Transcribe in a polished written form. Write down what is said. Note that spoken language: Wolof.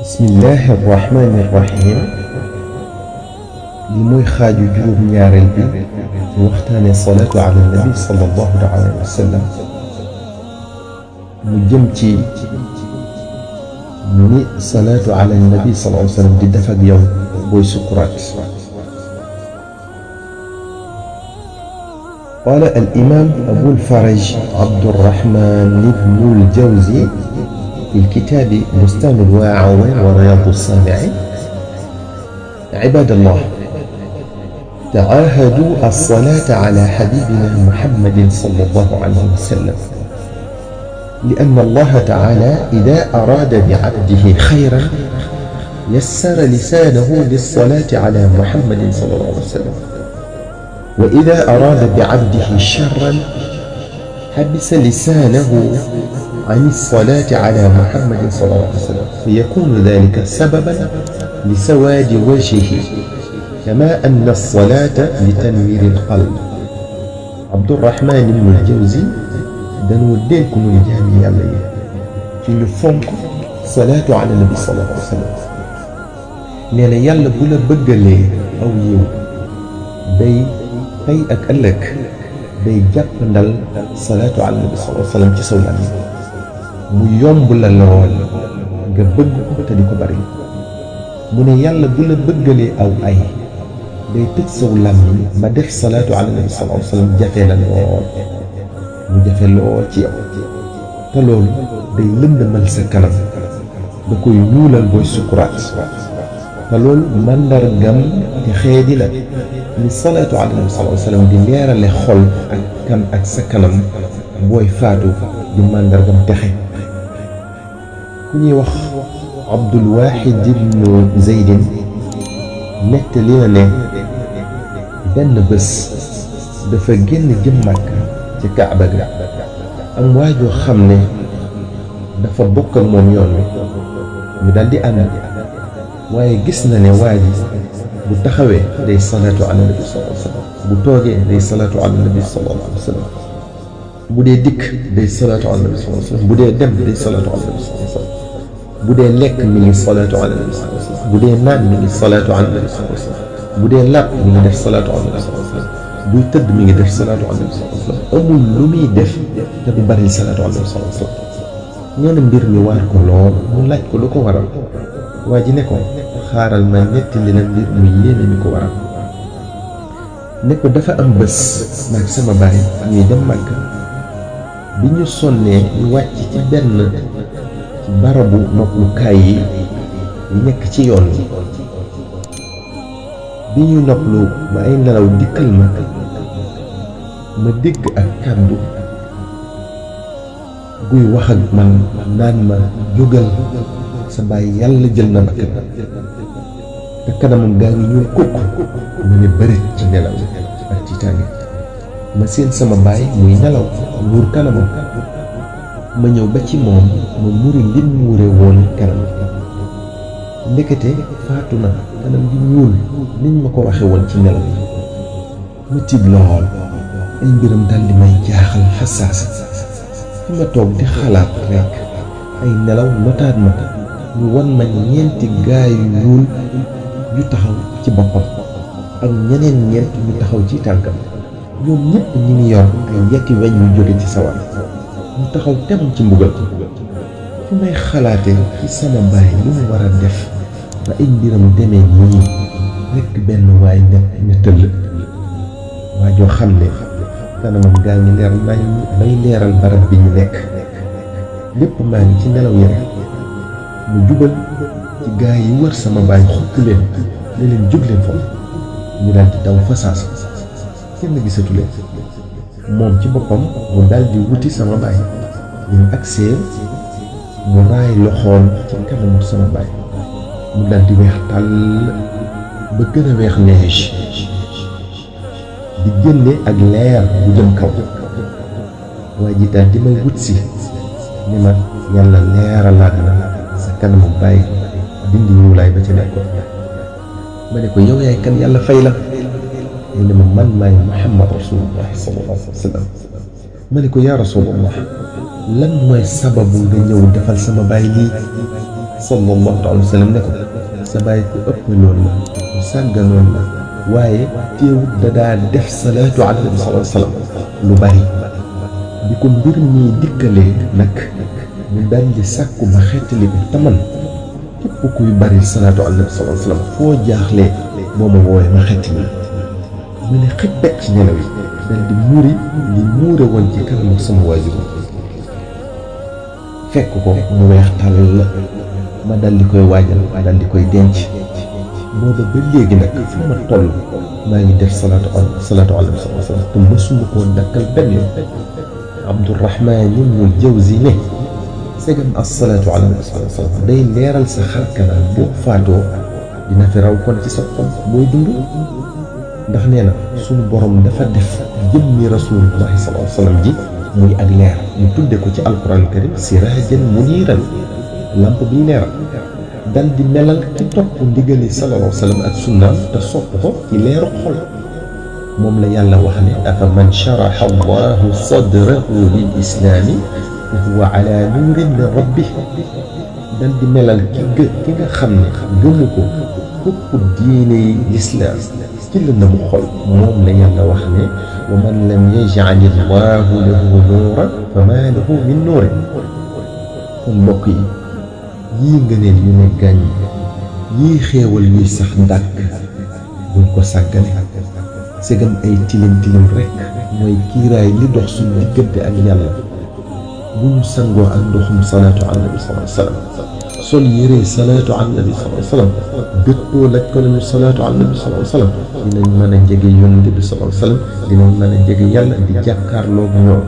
bismillahi irrahmani irrahim li mooy xaaju juróom ñaareel bi ci waxtaane salaatu ala nabi sallallahu alayhi wa sallam mu jëm ci ni salaatu ala nabi sallallahu alayhi wa sallam di def ak yow booy sukuraat. قال الإمام أبو الفرج عبد الرحمن بن الجوزي في الكتاب بستان الواعظين ورياض الصالحين: عباد الله، تعاهدوا الصلاة على حبيبنا محمد صلى الله عليه وسلم، لأن الله تعالى إذا أراد بعبده خيرا يسر لسانه للصلاة على محمد صلى الله عليه وسلم، وإذا أراد بعبده شرا حبس لسانه عن الصلاة على محمد صلى الله عليه وسلم، فيكون ذلك سببا لسواد وجهه، كما أن الصلاة لتنوير القلب. عبد الرحمن بن الجوزي dañoo dénk muy jaami yàlla yi ci ñu fonk salaatu ala nabi sallallahu alayhi wa sallam. nee na yàlla bu la bëggalee aw yiw day tey ak ëllëg day jàppandal salaatu ala nabi sallallahu alayhi wa sallam ci saw làmmiñ mu yomb la lool nga bëgg ko te di ko bari. mu ne yàlla bu la bëggalee aw ay day tëj saw làmmiñ ba def salaatu ala nabi sallallahu alayhi wa sallam jafe la lool mu jafe lool ci yow, te loolu day lëndëmal sa kanam, da koy ñuulal booy sukuraat, te loolu màndargam te xeedi la ni salaatu ala nabi sallallahu alayhi wa sallam di leerale xol ak sa kanam booy faatu di màndargam texe. ku ñuy wax Abdul Wahid ibnu Zaydin nettali na ne benn bés dafa génn jëm Makka ci Kaaba ga am waajoo xam ne dafa bokk ak moom yoon wi ñu daal di ànd, waaye gis na ne waa ji bu taxawee day salaatu ala nabi sallallahu alayhi wa sallam, bu toogee day salaatu ala nabi sallallahu alayhi wa sallam, bu dee dikk day salaatu ala nabi sallallahu alayhi wa sallam, bu dee dem day salaatu ala nabi sallallahu alayhi wa sallam, bu dee lekk mi ngi salaatu ala nabi sallallahu alayhi wa sallam, bu dee naan mi ngi salaatu ala nabi sallallahu alayhi wa sallam, bu dee làpp mi ngi def salaatu ala nabi sallallahu alayhi wa sallam, buy tëdd mi ngi def salaatu ala nabi sallallahu alayhi wa sallam. amul lu muy def te du bari salaatu ala nabi sallallahu alayhi wa sallam. nee na mbir mi waar ko lool, mu laaj ko lu ko waral. waa ji ne ko xaaral ma nettali la mbir mu yéeme mi ko waral. ne ko dafa am bés maag sama baay ñuy dem Makka, bi ñu sonnee ñu wàcc ci benn ci barabu noppalukaay yi nekk ci yoon wi. bi ñuy noppalu ba ay nelaw dikkal ma dégg ak kàddu guy wax ak man naan ma jógal, sa baay yàlla jël na bakkan, te kanamam gaa ngi ñuul kukk. mu ne bërit ci nelaw ak tiitaange ma seen sama baay muy nelaw muur kanamam. ma ñëw ba ci moom ma muri lim muure woon kanam, ndekete faatu na, kanam gi ñuul niñ ma ko waxe woon ci nelaw yi. ma tiit lool, ay mbiram dal di may jaaxal xasaasa. fi ma toog di xalaat rekk ay nelaw notaat ma ñu wan ma ñeenti gaay yu ñuul yu taxaw ci boppam ak ñeneen ñeent ñu taxaw ci tànkam. ñoom ñëpp ñi ngi yor ay yetti weñ yu jóge ci sawar, ñu taxaw tem ci mbugal. fu may xalaate ci sama baay lu mu war a def ba ay mbiram demee nii rekk benn waay ne tëll, waa joo xam ne kanamam gaa ngi leer nañ may leeral barab bi ñu nekk. lépp maa ngi ci nelaw yi rek mu jubal ci gaa yi wër sama baay, xupp leen ne leen jóg leen foofu. ñu daal di daw fa saasa, kenn gisatu leen. moom ci boppam mu daal di wuti sama baay. ñu agsee mu raay loxoom ci kanamu sama baay, mu daal di weex tàll ba gën a weex neige, di génne ak leer bu jëm kaw. waa ji daal di may wut si ni ma yàlla leeralaat na sa kanamu baay, dindi ñuulaay ba ci nekkoon. ma ne ko yow yaay kan, yàlla fay la. ne ma man maay Muhammad rasulullah sallallahu alayhi wa sallam. ma ne ko yaa rasulullah lan mooy sababu nga ñëw defal sama baay lii sallallahu alayhi wa sallam ne ko sa baay ku ëppaloon la ku sàgganoon la waaye teewut da daa def salaatu ala nabi sallallahu alayhi wa sallam lu bari bi ko mbir mi dikkalee nag mu dal di sàkku ma xettali ko taman képp kuy bari salaatu ala nabi sallallahu alayhi wa sallam foo jaaxlee moo ma woowee ma xettali mu ne xippet ci nelaw yi dal di muri li muure woon ci kanamu sama waajur fekk ko mu weex tàll la ma dal di koy waajal dal di koy denc booba ba léegi nag fu ma toll maa ngi def salaatu ala nabi sallallahu alayhi wa sallam te mësuma koo dakkal benn yoon Abdurahmaan ibnul Jawzi ne segam as-salaatu ala nabi sallallahu alayhi wa sallam day leeral sa xar kanam boo faatoo dina fi raw kon ci sa xol booy dund ndax nee na suñu borom dafa def jëmmi rasulullahi sallallahu alayhi wa sallam ji muy ak leer mu tudde ko ci alquran karim siraajan muniiran lamp bi leeral dal di melal ci topp ndigali sallallahu alayhi wa sallam ak sunnaam te sopp ko ci leeru xol moom la yàlla wax ne afa man sharaha allahu sadrahu lil islaami fa huwa ala nuurin min rabbih dal di melal ki nga xam ne gëmu ko képp diine lislaam ci la mu xol moom la yàlla wax ne wa man lam yaj'al allahu lahu nuuran fa maa lahu min nuurin kon mbokk yi yii ngëneel yu ne gàññ yii xéewal yuy sax ndàkk buñ ko sàggane segam ay tilim tilim rekk mooy kiiraay li dox suñu diggante ak yàlla bu ñu sangoo ak ndoxum salaatu ala nabi sallallahu alayhi wa sallam sol yére salaatu ala nabi sallallahu alayhi wa sallam dëppoo laj ko nañu salaatu ala nabi sallallahu alayhi wa sallam dinañ mën a jege yonent bi sallallahu alayhi wa sallam dinañ mën a jege yàlla di jàkkaarloog ñoom